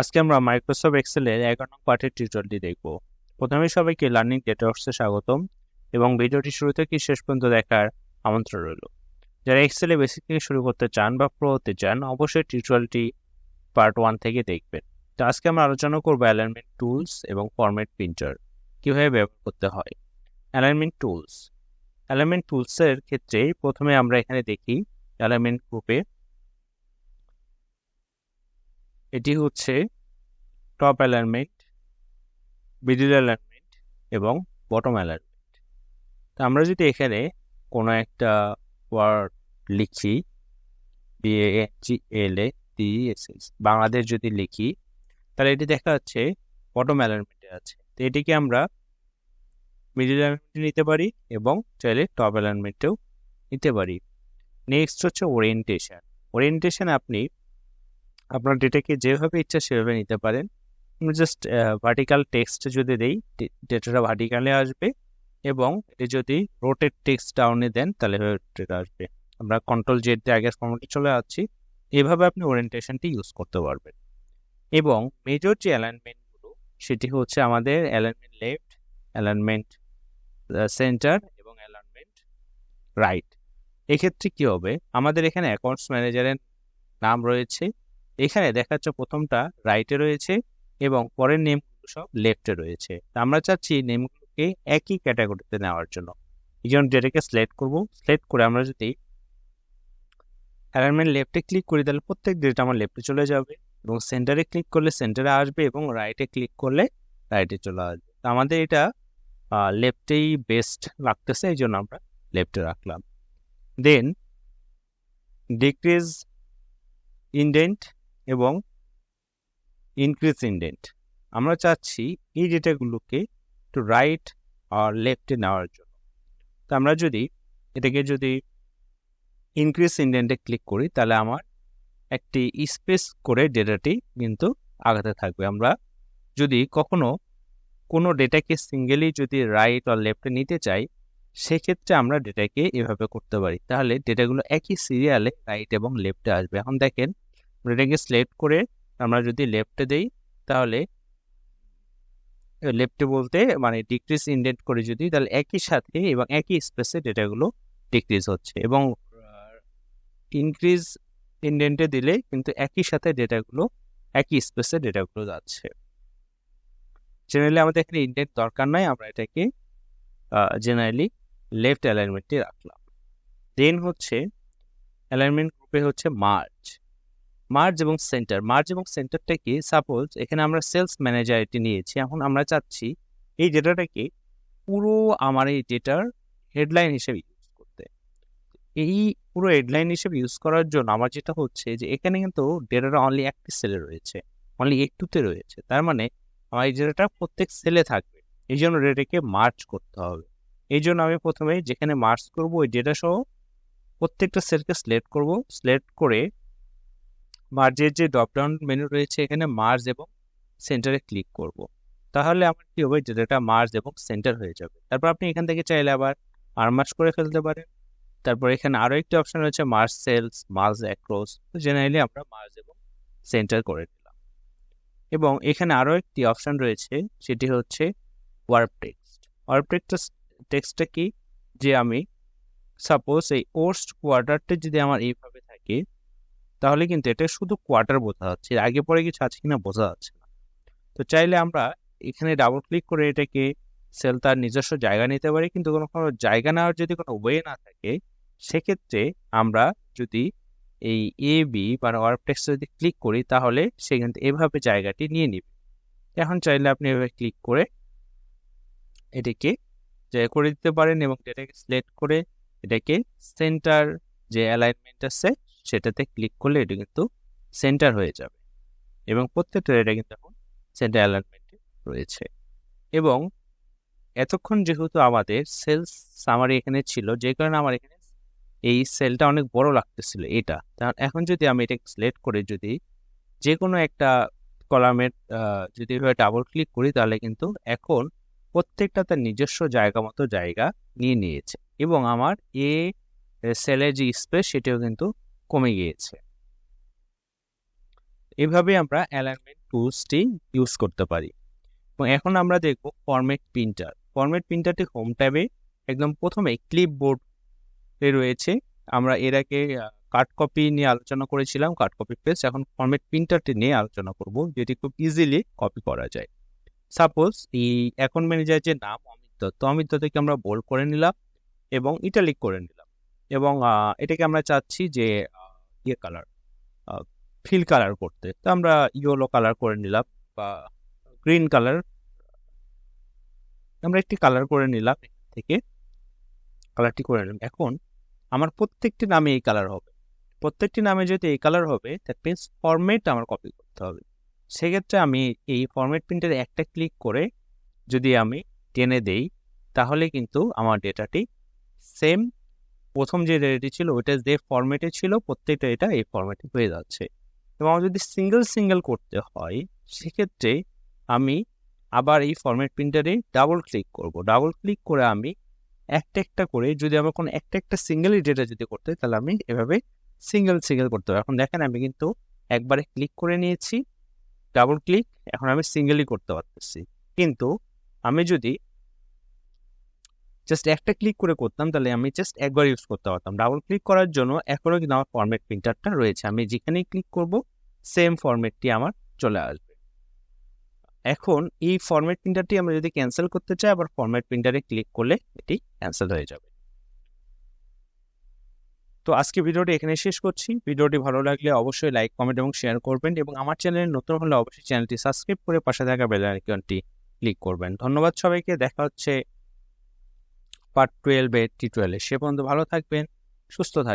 আজকে আমরা মাইক্রোসফট এক্সেলের 11 নং পাঠের টিউটোরিয়ালটি দেখব। প্রথমে সবাইকে লার্নিং ডেটাওয়ার্কসে স্বাগতম এবং ভিডিওটি শুরু থেকে শেষ পর্যন্ত দেখার আমন্ত্রণ রইল। যারা এক্সেলে বেসিক থেকে শুরু করতে চান বা প্রো হতে চান অবশ্যই টিউটোরিয়ালটি পার্ট 1 থেকে দেখবেন। তো আজকে আমরা আলোচনা করব অ্যালাইনমেন্ট টুলস এবং ফরম্যাট প্রিন্টার কিভাবে ব্যবহার করতে হয়। অ্যালাইনমেন্ট টুলসের ক্ষেত্রে প্রথমে আমরা এখানে দেখি অ্যালাইনমেন্ট গ্রুপে এটি হচ্ছে টপ অ্যালাইনমেন্ট, মিডল অ্যালাইনমেন্ট এবং বটম অ্যালাইনমেন্ট। তো আমরা যদি এখানে কোনো একটা ওয়ার্ড লিখি BANGLADESS বাংলাদেশ যদি লিখি তাহলে এটি দেখা যাচ্ছে বটম অ্যালাইনমেন্টে আছে। তো এটিকে আমরা মিডল অ্যালাইনমেন্টে নিতে পারি এবং চাইলে টপ অ্যালাইনমেন্টেও নিতে পারি। নেক্সট হচ্ছে ওরিয়েন্টেশন আপনি আপনার ডেটাকে যেভাবে ইচ্ছা সেভাবে নিতে পারেন। জাস্ট ভার্টিক্যাল টেক্সট যদি দেই ডেটাটা ভার্টিক্যালে আসবে এবং এটি যদি রোটেট টেক্সট ডাউনে দেন তাহলে ডেটা আসবে। আমরা কন্ট্রোল জেড দিয়ে আগের ফর্মেটে চলে যাচ্ছি। এভাবে আপনি ওরিয়েন্টেশনটি ইউজ করতে পারবেন। এবং মেজর যে অ্যালাইনমেন্টগুলো সেটি হচ্ছে আমাদের অ্যালাইনমেন্ট লেফট, অ্যালাইনমেন্ট সেন্টার এবং অ্যালাইনমেন্ট রাইট। এক্ষেত্রে কি হবে, আমাদের এখানে অ্যাকাউন্টস ম্যানেজারের নাম রয়েছে, এখানে দেখাচ্ছে প্রথমটা রাইটে রয়েছে এবং পরের নেমগুলো সব লেফটে রয়েছে। আমরা চাচ্ছি নেমগুলোকে একই ক্যাটাগরিতে নেওয়ার জন্য। এই জন্য ডেটাকে সিলেক্ট করব। সিলেক্ট করে আমরা যদি অ্যালাইনমেন্ট লেফটে ক্লিক করি তাহলে প্রত্যেক ডেটা আমার লেফটে চলে যাবে এবং সেন্টারে ক্লিক করলে সেন্টারে আসবে এবং রাইটে ক্লিক করলে রাইটে চলে আসবে। তো আমাদের এটা লেফটেই বেস্ট লাগতেছে, এই জন্য আমরা লেফটে রাখলাম। দেন ডিক্রিজ ইনডেন্ট এবং ইনক্রিজ ইনডেন্ট, আমরা চাচ্ছি এই ডেটাগুলোকে একটু রাইট আর লেফটে নেওয়ার জন্য। তো আমরা যদি এটাকে ইনক্রিজ ইনডেন্টে ক্লিক করি তাহলে আমার একটি স্পেস করে ডেটাটি কিন্তু আগাতে থাকবে। আমরা যদি কখনো কোনো ডেটাকে সিঙ্গেলি যদি রাইট আর লেফটে নিতে চাই সেক্ষেত্রে আমরা ডেটাকে এভাবে করতে পারি, তাহলে ডেটাগুলো একই সিরিয়ালে রাইট এবং লেফটে আসবে। এখন দেখেন ডেটাকে সিলেক্ট করে আমরা যদি লেফটে দেই তাহলে লেফটে বলতে মানে ডিক্রিজ ইনডেন্ট করে যদি তাহলে একই সাথে এবং একই স্পেসে ডেটাগুলো ডিক্রিজ হচ্ছে এবং ইনক্রিজ ইনডেন্টে দিলে কিন্তু একই সাথে ডেটাগুলো একই স্পেসে ডেটাগুলো যাচ্ছে। জেনারেলি আমাদের এখানে ইনডেন্ট দরকার নাই, আমরা এটাকে জেনারেলি লেফট অ্যালাইনমেন্টে রাখলাম। দেন হচ্ছে অ্যালাইনমেন্ট গ্রুপে হচ্ছে মার্জ এবং সেন্টারটা কি, সাপোজ এখানে আমরা সেলস ম্যানেজার এটি নিয়েছি। এখন আমরা চাচ্ছি এই ডেটাটাকে পুরো আমার এই ডেটার হেডলাইন হিসেবে ইউজ করতে। এই পুরো হেডলাইন হিসেবে ইউজ করার জন্য আমার যেটা হচ্ছে যে এখানে কিন্তু ডেটাটা অনলি একটি সেলে রয়েছে, অনলি একটুতে রয়েছে, তার মানে আমার এই ডেটাটা প্রত্যেক সেলে থাকবে। এই জন্য ডেটাকে মার্জ করতে হবে। এই জন্য আমি প্রথমে যেখানে মার্জ করব ওই ডেটা সহ প্রত্যেকটা সেলকে সিলেক্ট করব। সিলেক্ট করে মার্জের যে ড্রপডাউন মেনু রয়েছে এখানে মার্জ এবং সেন্টারে ক্লিক করব। তাহলে আমার কি হবে, ডেটাটা মার্জ এবং সেন্টার হয়ে যাবে। তারপর আপনি এখান থেকে চাইলে আবার আনমার্জ করে ফেলতে পারেন। তারপর এখানে আরো একটি অপশন রয়েছে মার্জ সেলস, মার্জ অ্যাক্রস। তো জেনারেলি আমরা মার্জ এবং সেন্টার করে দিলাম। এবং এখানে আরো একটি অপশন রয়েছে সেটি হচ্ছে ওয়ার্প টেক্সটটা কি, যে আমি সাপোজ এই ওর্স্ট কোয়ার্টারটা যদি আমার এইভাবে থাকে তাহলে কিন্তু এটা শুধু কোয়ার্টার বোঝা যাচ্ছে, আগে পরে কিছু আছে কিনা বোঝা যাচ্ছে না। তো চাইলে আমরা এখানে ডাবল ক্লিক করে এটাকে সেল তার নিজস্ব জায়গা নিতে পারি, কিন্তু কোনো জায়গা নেওয়ার যদি কোনো ওয়ে না থাকে সেক্ষেত্রে আমরা যদি এই বি মানে ওয়ার্প টেক্সট যদি ক্লিক করি তাহলে সে কিন্তু এভাবে জায়গাটি নিয়ে নিবে। এখন চাইলে আপনি এভাবে ক্লিক করে এটাকে করে দিতে পারেন এবং এটাকে সিলেক্ট করে এটাকে সেন্টার যে অ্যালাইনমেন্ট আছে সেটাতে ক্লিক করলে এটা কিন্তু সেন্টার হয়ে যাবে এবং প্রত্যেকটা এটা কিন্তু এখন সেন্টার অ্যালাইনমেন্টে রয়েছে। এবং এতক্ষণ যেহেতু আমাদের সেলস সামারি এখানে ছিল, যে কারণে আমার এখানে এই সেলটা অনেক বড় লাগতেছিল এটা। এখন যদি আমি এটা সিলেক্ট করে যদি যে কোনো একটা কলামের যদি এভাবে ডাবল ক্লিক করি তাহলে কিন্তু এখন প্রত্যেকটা তার নিজস্ব জায়গা মতো জায়গা নিয়ে নিয়েছে এবং আমার সেলের যে স্পেস সেটাও কিন্তু কমে গিয়েছে। এভাবে আমরা অ্যালাইনমেন্ট টুলসটি ইউজ করতে পারি। এবং এখন আমরা দেখব ফরম্যাট প্রিন্টার। ফরম্যাট প্রিন্টারটি হোম ট্যাবে একদম প্রথমে ক্লিপবোর্ডে রয়েছে। আমরা এর আগে কাট কপি নিয়ে আলোচনা করেছিলাম, কাট কপি পেস্ট। এখন ফরম্যাট প্রিন্টারটি নিয়ে আলোচনা করব, যেটি খুব ইজিলি কপি করা যায়। সাপোজ এই অ্যাকাউন্ট ম্যানেজার যে নাম অমিত দত্ত, অমিত দত্তকে আমরা বোল্ড করে নিলাম এবং ইটালিক করে নিলাম, এবং এটাকে আমরা চাচ্ছি যে ইয়ে কালার, ফিল কালার করতে, তো আমরা ইয়েলো কালার করে নিলাম বা গ্রিন কালার, আমরা একটি কালার করে নিলাম, থেকে কালারটি করে নিলাম। এখন আমার প্রত্যেকটি নামে এই কালার হবে, প্রত্যেকটি নামে যদি এই কালার হবে, দ্যাট মিনস ফরম্যাট আমার কপি করতে হবে। সেক্ষেত্রে আমি এই ফরম্যাট প্রিন্টারে একটা ক্লিক করে যদি আমি টেনে দেই, তাহলে কিন্তু আমার ডেটাটি সেম প্রথম যে ডেটাটি ছিল ওইটা যে ফরম্যাটে ছিল, প্রত্যেকটা এটা এই ফরম্যাটে হয়ে যাচ্ছে। এবং যদি সিঙ্গেল করতে হয়, সেক্ষেত্রে আমি আবার এই ফরম্যাট প্রিন্টারে ডাবল ক্লিক করব। ডাবল ক্লিক করে আমি একটা করে, যদি আমার কোনো একটা সিঙ্গেলই ডেটা যদি করতে হয়, তাহলে আমি এভাবে সিঙ্গেল করতে হবে। এখন দেখেন আমি কিন্তু একবারে ক্লিক করে নিয়েছি, ডাবল ক্লিক, এখন আমি সিঙ্গেলই করতে পারতেছি। কিন্তু আমি যদি জাস্ট একটা ক্লিক করে করতাম, তাহলে আমি জাস্ট একবার ইউজ করতে পারতাম। ডাবল ক্লিক করার জন্য এখনও কিন্তু আমার ফরম্যাট প্রিন্টারটা রয়েছে, আমি যেখানেই ক্লিক করব সেম ফরম্যাটটি আমার চলে আসবে। এখন এই ফরম্যাট প্রিন্টারটি আমরা যদি ক্যান্সেল করতে চাই, আবার ফরম্যাট প্রিন্টারে ক্লিক করলে এটি ক্যান্সেল হয়ে যাবে। তো আজকে ভিডিওটি এখানে শেষ করছি। ভিডিওটি ভালো লাগলে অবশ্যই লাইক, কমেন্ট এবং শেয়ার করবেন, এবং আমার চ্যানেলে নতুন হলে অবশ্যই চ্যানেলটি সাবস্ক্রাইব করে পাশে থাকা বেল আইকনটি ক্লিক করবেন। ধন্যবাদ সবাইকে, দেখা হচ্ছে পার্ট 12 টিউটোরিয়ালে। সে পর্যন্ত ভালো থাকবেন, সুস্থ থাকবেন।